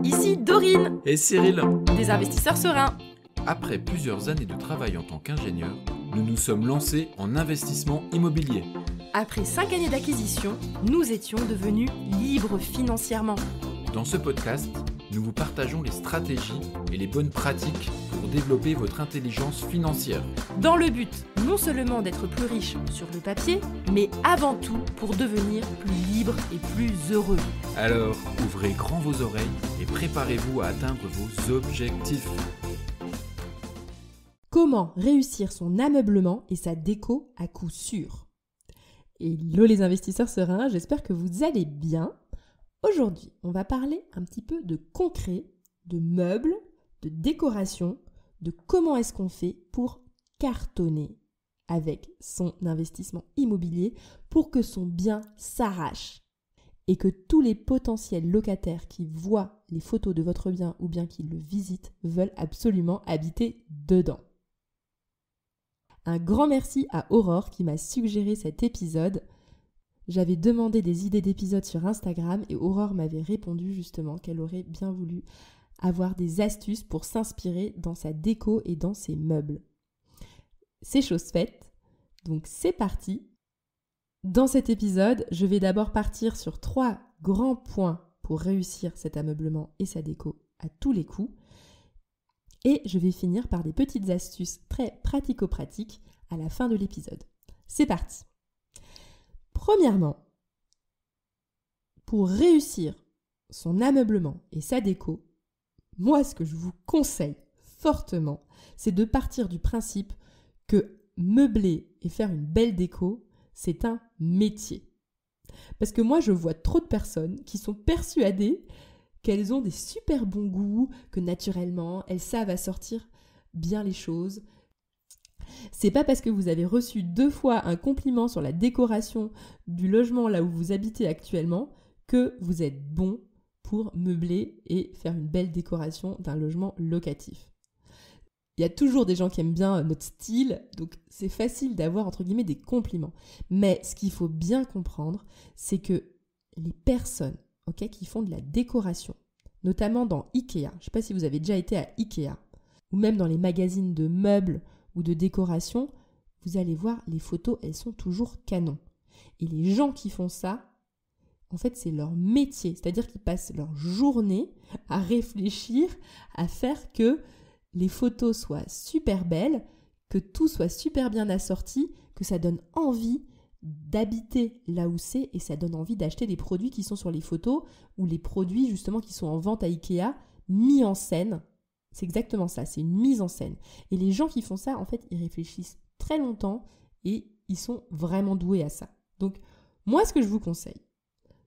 ici Dorine, Et Cyril, des investisseurs sereins. après plusieurs années de travail en tant qu'ingénieur, nous nous sommes lancés en investissement immobilier. Après 5 années d'acquisition, nous étions devenus libres financièrement. Dans ce podcast, nous vous partageons les stratégies et les bonnes pratiques pour développer votre intelligence financière. Dans le but non seulement d'être plus riche sur le papier, mais avant tout pour devenir plus libre et plus heureux. Alors, ouvrez grand vos oreilles et préparez-vous à atteindre vos objectifs. Comment réussir son ameublement et sa déco à coup sûr? Hello les investisseurs sereins, j'espère que vous allez bien. Aujourd'hui, on va parler un petit peu de concret, de meubles, de décoration, de comment est-ce qu'on fait pour cartonner avec son investissement immobilier pour que son bien s'arrache et que tous les potentiels locataires qui voient les photos de votre bien ou bien qui le visitent veulent absolument habiter dedans. Un grand merci à Aurore qui m'a suggéré cet épisode. J'avais demandé des idées d'épisodes sur Instagram et Aurore m'avait répondu justement qu'elle aurait bien voulu avoir des astuces pour s'inspirer dans sa déco et dans ses meubles. C'est chose faite, donc c'est parti. Dans cet épisode, je vais d'abord partir sur 3 grands points pour réussir cet ameublement et sa déco à tous les coups. Et je vais finir par des petites astuces très pratico-pratiques à la fin de l'épisode. C'est parti. Premièrement, pour réussir son ameublement et sa déco, moi ce que je vous conseille fortement, c'est de partir du principe que meubler et faire une belle déco, c'est un métier. Parce que moi je vois trop de personnes qui sont persuadées qu'elles ont des super bons goûts, que naturellement, elles savent assortir bien les choses. C'est pas parce que vous avez reçu 2 fois un compliment sur la décoration du logement là où vous habitez actuellement que vous êtes bon pour meubler et faire une belle décoration d'un logement locatif. Il y a toujours des gens qui aiment bien notre style, donc c'est facile d'avoir entre guillemets des compliments. Mais ce qu'il faut bien comprendre, c'est que les personnes qui font de la décoration, notamment dans Ikea. Je ne sais pas si vous avez déjà été à Ikea, ou même dans les magazines de meubles ou de décoration, vous allez voir, les photos, elles sont toujours canon. Et les gens qui font ça, en fait, c'est leur métier. C'est-à-dire qu'ils passent leur journée à réfléchir, à faire que les photos soient super belles, que tout soit super bien assorti, que ça donne envie d'habiter là où c'est et ça donne envie d'acheter des produits qui sont sur les photos ou les produits justement qui sont en vente à Ikea mis en scène. C'est exactement ça, c'est une mise en scène. Et les gens qui font ça, en fait, ils réfléchissent très longtemps et ils sont vraiment doués à ça. Donc, moi, ce que je vous conseille,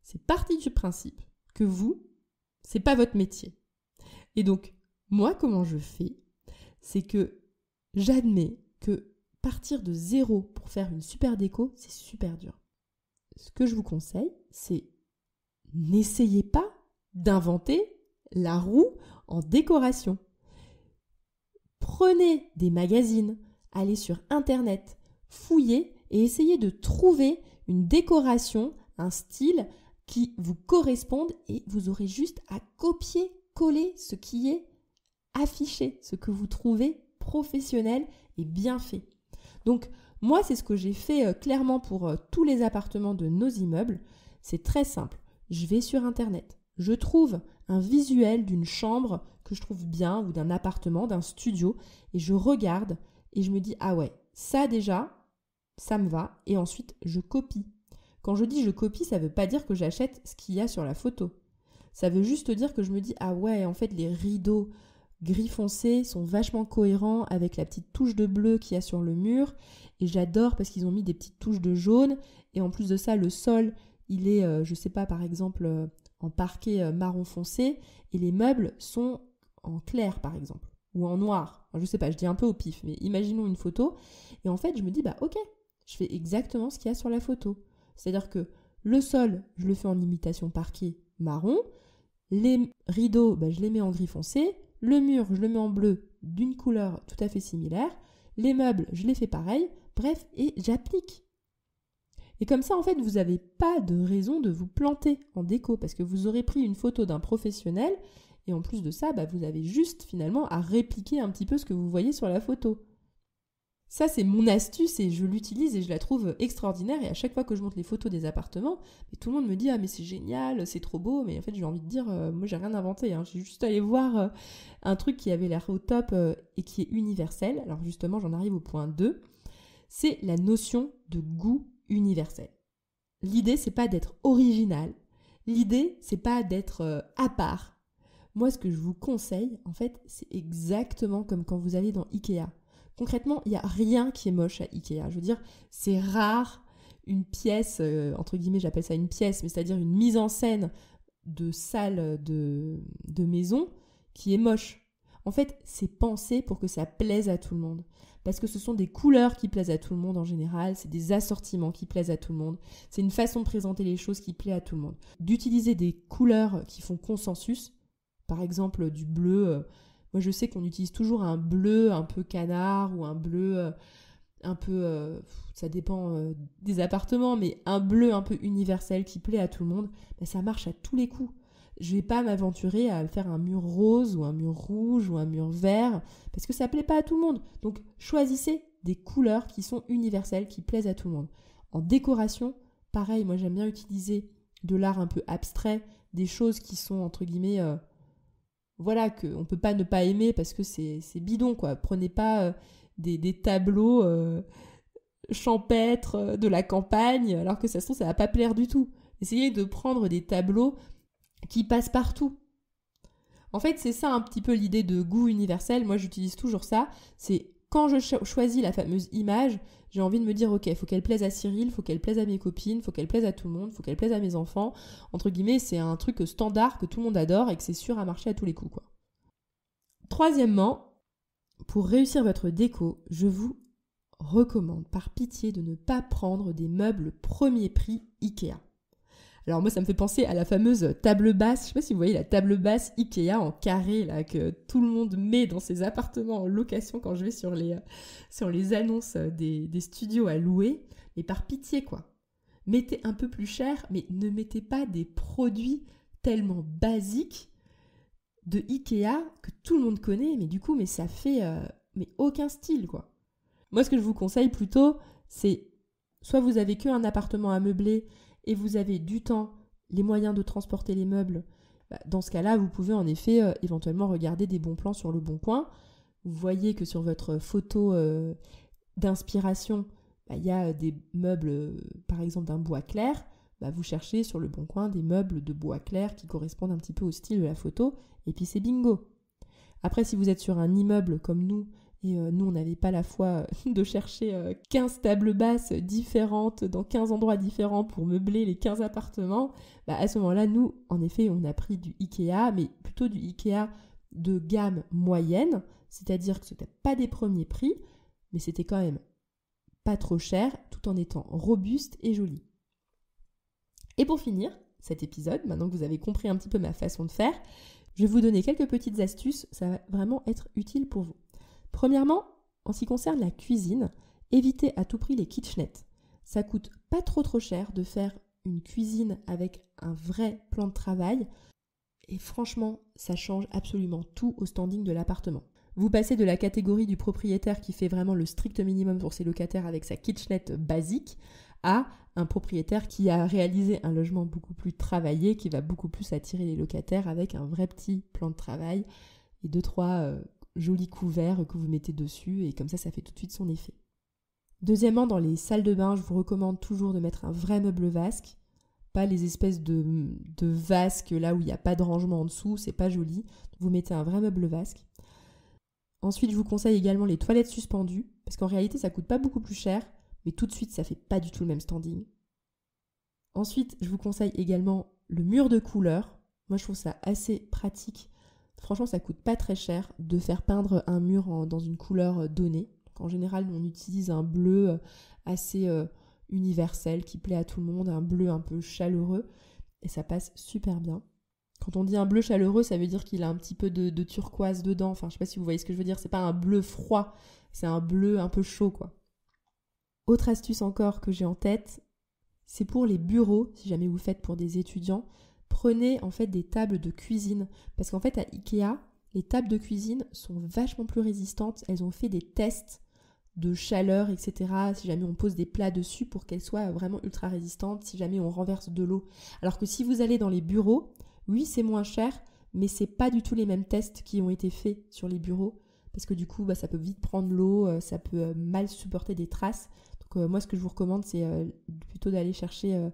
c'est partir du principe que vous, c'est pas votre métier. Et donc, moi, comment je fais, c'est que j'admets que partir de zéro pour faire une super déco, c'est super dur. Ce que je vous conseille, c'est n'essayez pas d'inventer la roue en décoration. Prenez des magazines, allez sur Internet, fouillez et essayez de trouver une décoration, un style qui vous corresponde et vous aurez juste à copier-coller ce qui est affiché, ce que vous trouvez professionnel et bien fait. Donc, moi, c'est ce que j'ai fait clairement pour tous les appartements de nos immeubles. C'est très simple. Je vais sur Internet. Je trouve un visuel d'une chambre que je trouve bien ou d'un appartement, d'un studio et je regarde et je me dis « Ah ouais, ça déjà, ça me va » et ensuite, je copie. Quand je dis « je copie », ça ne veut pas dire que j'achète ce qu'il y a sur la photo. Ça veut juste dire que je me dis « Ah ouais, en fait, les rideaux gris foncé sont vachement cohérents avec la petite touche de bleu qu'il y a sur le mur et j'adore parce qu'ils ont mis des petites touches de jaune et en plus de ça le sol il est je sais pas par exemple en parquet marron foncé et les meubles sont en clair par exemple ou en noir, enfin, je sais pas, je dis un peu au pif mais imaginons une photo et en fait je me dis bah ok, je fais exactement ce qu'il y a sur la photo, c'est-à-dire que le sol je le fais en imitation parquet marron, les rideaux je les mets en gris foncé, le mur, je le mets en bleu d'une couleur tout à fait similaire. Les meubles, je les fais pareil. Bref, et j'applique. Et comme ça, en fait, vous n'avez pas de raison de vous planter en déco parce que vous aurez pris une photo d'un professionnel Et en plus de ça, vous avez juste finalement à répliquer un petit peu ce que vous voyez sur la photo. Ça, c'est mon astuce et je l'utilise et je la trouve extraordinaire. Et à chaque fois que je montre les photos des appartements, tout le monde me dit « Ah mais c'est génial, c'est trop beau ». Mais en fait, j'ai envie de dire, moi j'ai rien inventé. J'ai juste allé voir un truc qui avait l'air au top et qui est universel. Alors justement, j'en arrive au point 2. C'est la notion de goût universel. L'idée, c'est pas d'être original. L'idée, c'est pas d'être à part. Moi, ce que je vous conseille, en fait, c'est exactement comme quand vous allez dans Ikea. Concrètement, il n'y a rien qui est moche à Ikea. Je veux dire, c'est rare une pièce, entre guillemets, j'appelle ça une pièce, mais c'est-à-dire une mise en scène de salle de maison qui est moche. En fait, c'est pensé pour que ça plaise à tout le monde. Parce que ce sont des couleurs qui plaisent à tout le monde en général, c'est des assortiments qui plaisent à tout le monde, c'est une façon de présenter les choses qui plaît à tout le monde. D'utiliser des couleurs qui font consensus, par exemple du bleu. Moi, je sais qu'on utilise toujours un bleu un peu canard ou un bleu un peu... ça dépend des appartements, mais un bleu un peu universel qui plaît à tout le monde, ça marche à tous les coups. Je ne vais pas m'aventurer à faire un mur rose ou un mur rouge ou un mur vert parce que ça ne plaît pas à tout le monde. Donc, choisissez des couleurs qui sont universelles, qui plaisent à tout le monde. En décoration, pareil, moi j'aime bien utiliser de l'art un peu abstrait, des choses qui sont entre guillemets... voilà, qu'on ne peut pas ne pas aimer parce que c'est bidon, quoi. Prenez pas des tableaux champêtres de la campagne, alors que ça se trouve, ça va pas plaire du tout. Essayez de prendre des tableaux qui passent partout. En fait, c'est ça un petit peu l'idée de goût universel. Moi, j'utilise toujours ça. C'est quand je choisis la fameuse image, j'ai envie de me dire, ok, il faut qu'elle plaise à Cyril, il faut qu'elle plaise à mes copines, il faut qu'elle plaise à tout le monde, il faut qu'elle plaise à mes enfants. Entre guillemets, c'est un truc standard que tout le monde adore et que c'est sûr à marcher à tous les coups, quoi. Troisièmement, pour réussir votre déco, je vous recommande par pitié de ne pas prendre des meubles premier prix Ikea. Alors moi, ça me fait penser à la fameuse table basse. Je ne sais pas si vous voyez la table basse Ikea en carré là, que tout le monde met dans ses appartements en location quand je vais sur les annonces des studios à louer. Mais par pitié, quoi. Mettez un peu plus cher, mais ne mettez pas des produits tellement basiques de Ikea que tout le monde connaît. Mais du coup, ça fait aucun style, quoi. Moi, ce que je vous conseille plutôt, c'est soit vous avez qu'un appartement à meubler et vous avez du temps, les moyens de transporter les meubles, dans ce cas-là, vous pouvez en effet éventuellement regarder des bons plans sur le Bon Coin. Vous voyez que sur votre photo d'inspiration, il y a des meubles, par exemple d'un bois clair. Vous cherchez sur le Bon Coin des meubles de bois clair qui correspondent un petit peu au style de la photo, et puis c'est bingo. Après, si vous êtes sur un immeuble comme nous, et nous, on n'avait pas la foi de chercher 15 tables basses différentes dans 15 endroits différents pour meubler les 15 appartements. À ce moment-là, nous, en effet, on a pris du Ikea, mais plutôt du Ikea de gamme moyenne, c'est-à-dire que ce n'était pas des premiers prix, mais c'était quand même pas trop cher, tout en étant robuste et joli. Et pour finir cet épisode, maintenant que vous avez compris un petit peu ma façon de faire, je vais vous donner quelques petites astuces, ça va vraiment être utile pour vous. Premièrement, en ce qui concerne la cuisine, évitez à tout prix les kitchenettes. Ça coûte pas trop cher de faire une cuisine avec un vrai plan de travail et franchement, ça change absolument tout au standing de l'appartement. Vous passez de la catégorie du propriétaire qui fait vraiment le strict minimum pour ses locataires avec sa kitchenette basique à un propriétaire qui a réalisé un logement beaucoup plus travaillé, qui va beaucoup plus attirer les locataires avec un vrai petit plan de travail et 2-3 jolis couverts que vous mettez dessus et comme ça fait tout de suite son effet. Deuxièmement, dans les salles de bain, je vous recommande toujours de mettre un vrai meuble vasque, pas les espèces de vasques là où il n'y a pas de rangement en dessous, c'est pas joli. Vous mettez un vrai meuble vasque. Ensuite, je vous conseille également les toilettes suspendues, parce qu'en réalité, ça coûte pas beaucoup plus cher, mais tout de suite, ça fait pas du tout le même standing. Ensuite, je vous conseille également le mur de couleur. Moi, je trouve ça assez pratique. Franchement, ça coûte pas très cher de faire peindre un mur dans une couleur donnée. Donc, en général, on utilise un bleu assez universel qui plaît à tout le monde, un bleu un peu chaleureux, et ça passe super bien. Quand on dit un bleu chaleureux, ça veut dire qu'il a un petit peu de turquoise dedans. Enfin, je sais pas si vous voyez ce que je veux dire. C'est pas un bleu froid, c'est un bleu un peu chaud, quoi. Autre astuce encore que j'ai en tête, c'est pour les bureaux, si jamais vous le faites pour des étudiants, prenez en fait des tables de cuisine. Parce qu'en fait, à Ikea, les tables de cuisine sont vachement plus résistantes. Elles ont fait des tests de chaleur, etc. Si jamais on pose des plats dessus pour qu'elles soient vraiment ultra résistantes, si jamais on renverse de l'eau. Alors que si vous allez dans les bureaux, oui, c'est moins cher, mais c'est pas du tout les mêmes tests qui ont été faits sur les bureaux. Parce que du coup, ça peut vite prendre l'eau, ça peut mal supporter des traces. Donc moi, ce que je vous recommande, c'est plutôt d'aller chercher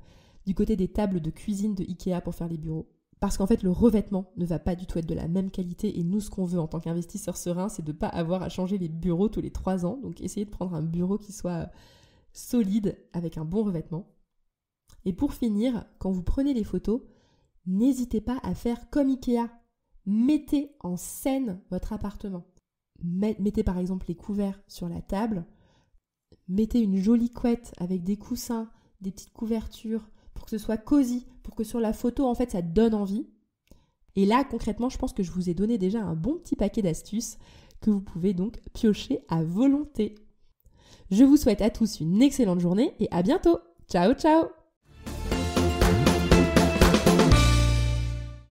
du côté des tables de cuisine de Ikea pour faire les bureaux. Parce qu'en fait, le revêtement ne va pas du tout être de la même qualité. Et nous, ce qu'on veut en tant qu'investisseur serein, c'est de ne pas avoir à changer les bureaux tous les 3 ans. Donc, essayez de prendre un bureau qui soit solide, avec un bon revêtement. Et pour finir, quand vous prenez les photos, n'hésitez pas à faire comme Ikea. Mettez en scène votre appartement. Mettez par exemple les couverts sur la table. Mettez une jolie couette avec des coussins, des petites couvertures, pour que ce soit cosy, pour que sur la photo, en fait, ça donne envie. Et là, concrètement, je pense que je vous ai donné déjà un bon petit paquet d'astuces que vous pouvez donc piocher à volonté. Je vous souhaite à tous une excellente journée et à bientôt. Ciao, ciao!